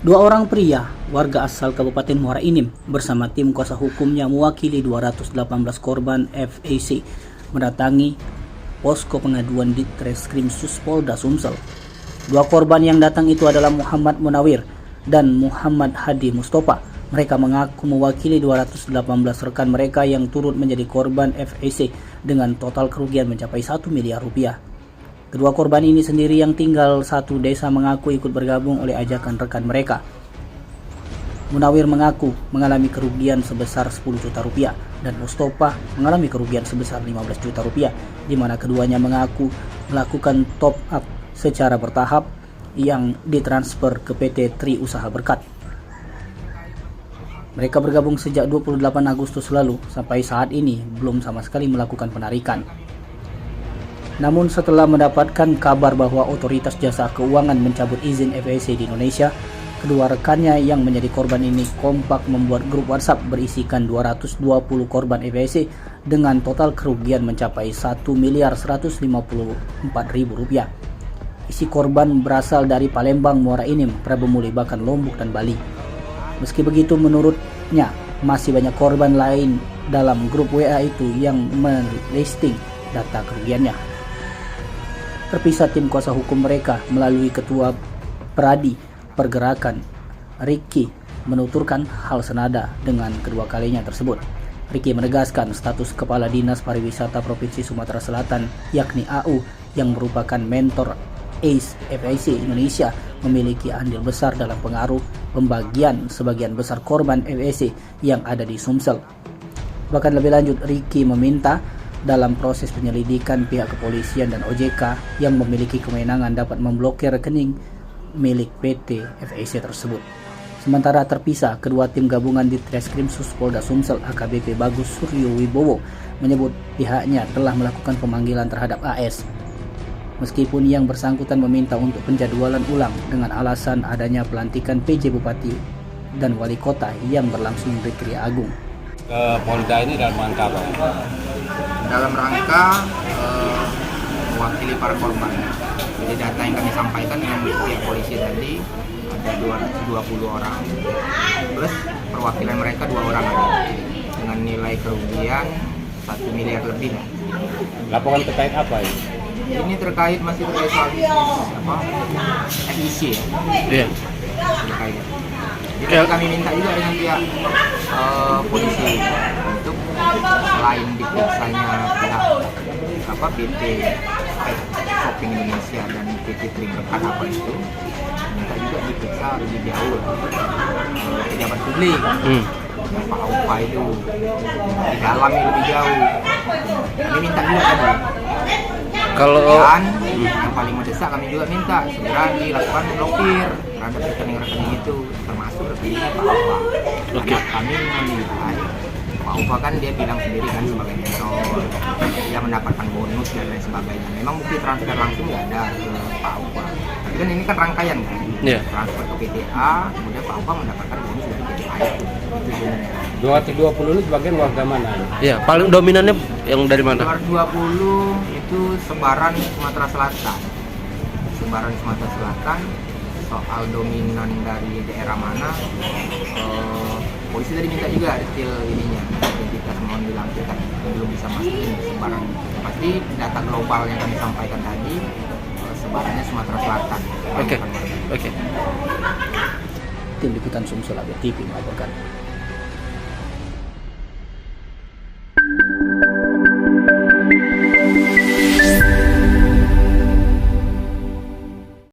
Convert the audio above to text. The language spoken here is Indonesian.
Dua orang pria, warga asal Kabupaten Muara Enim, bersama tim kuasa hukumnya mewakili 218 korban FAC mendatangi posko pengaduan di Treskrim Polda Sumsel. Dua korban yang datang itu adalah Muhammad Munawir dan Muhammad Hadi Mustafa. Mereka mengaku mewakili 218 rekan mereka yang turut menjadi korban FAC dengan total kerugian mencapai 1 miliar rupiah. Kedua korban ini sendiri yang tinggal satu desa mengaku ikut bergabung oleh ajakan rekan mereka. Munawir mengaku mengalami kerugian sebesar 10 juta rupiah dan Mustafa mengalami kerugian sebesar 15 juta rupiah, di mana keduanya mengaku melakukan top up secara bertahap yang ditransfer ke PT Tri Usaha Berkat. Mereka bergabung sejak 28 Agustus lalu sampai saat ini belum sama sekali melakukan penarikan. Namun setelah mendapatkan kabar bahwa Otoritas Jasa Keuangan mencabut izin FAC di Indonesia, kedua rekannya yang menjadi korban ini kompak membuat grup WhatsApp berisikan 220 korban FAC dengan total kerugian mencapai 1.154.000 rupiah. Isi korban berasal dari Palembang, Muara Enim, Prabu Muli, bahkan Lombok dan Bali. Meski begitu, menurutnya masih banyak korban lain dalam grup WA itu yang melisting data kerugiannya. Terpisah tim kuasa hukum mereka melalui Ketua Pradi Pergerakan Ricky menuturkan hal senada dengan kedua kalinya tersebut. Ricky menegaskan status Kepala Dinas Pariwisata Provinsi Sumatera Selatan yakni AU yang merupakan mentor ACE FAC Indonesia memiliki andil besar dalam pengaruh pembagian sebagian besar korban FAC yang ada di Sumsel. Bahkan lebih lanjut, Ricky meminta dalam proses penyelidikan pihak kepolisian dan OJK yang memiliki kewenangan dapat memblokir rekening milik PT FAC tersebut. Sementara terpisah, kedua tim gabungan di Treskrim Polda Sumsel AKBP Bagus Suryo Wibowo menyebut pihaknya telah melakukan pemanggilan terhadap AS. Meskipun yang bersangkutan meminta untuk penjadwalan ulang dengan alasan adanya pelantikan PJ Bupati dan Wali Kota yang berlangsung di Kriya Agung. Ke Polda ini dalam rangka apa? Dalam rangka mewakili para korban. Jadi data yang kami sampaikan dengan pihak polisi tadi ada 220 orang, plus perwakilan mereka 2 orang dengan nilai kerugian 1 miliar lebih. Laporan terkait apa ini? Ini masih terkait soal FIC ya. Iya. Terkait. Jadi kami minta juga dengan pihak polisi untuk selain diperiksanya pihak PT Shopping Indonesia dan PT Tri Berkat itu, minta juga diperiksa lebih jauh pejabat publik yang Pak Upa itu didalami lebih jauh. Kami minta juga tadi. Dan yang paling mendesak kami juga minta segera dilakukan blokir terhadap rekening-rekening itu, termasuk rekeningnya Pak Upa. Karena kami menilai Pak Upa kan dia bilang sendiri kan sebagai mentor, dia mendapatkan bonus dan lain sebagainya. Memang bukti transfer langsung nggak ada ke Pak Upa. Tapi kan ini kan rangkaian kan, transfer ke PTA, kemudian Pak Upa mendapatkan bonus dari PTA itu. 220 ini sebagian warga mana? Iya, paling dominannya yang dari mana? 220 itu sebaran Sumatera Selatan. Sebaran Sumatera Selatan. Soal dominan dari daerah mana, polisi tadi minta juga detail ininya, identitas mohon dilampirkan, belum bisa mastiin sebaran. Pasti data global yang kami sampaikan tadi sebarannya Sumatera Selatan. Oke. Tim Liputan Sumsel TV melaporkan.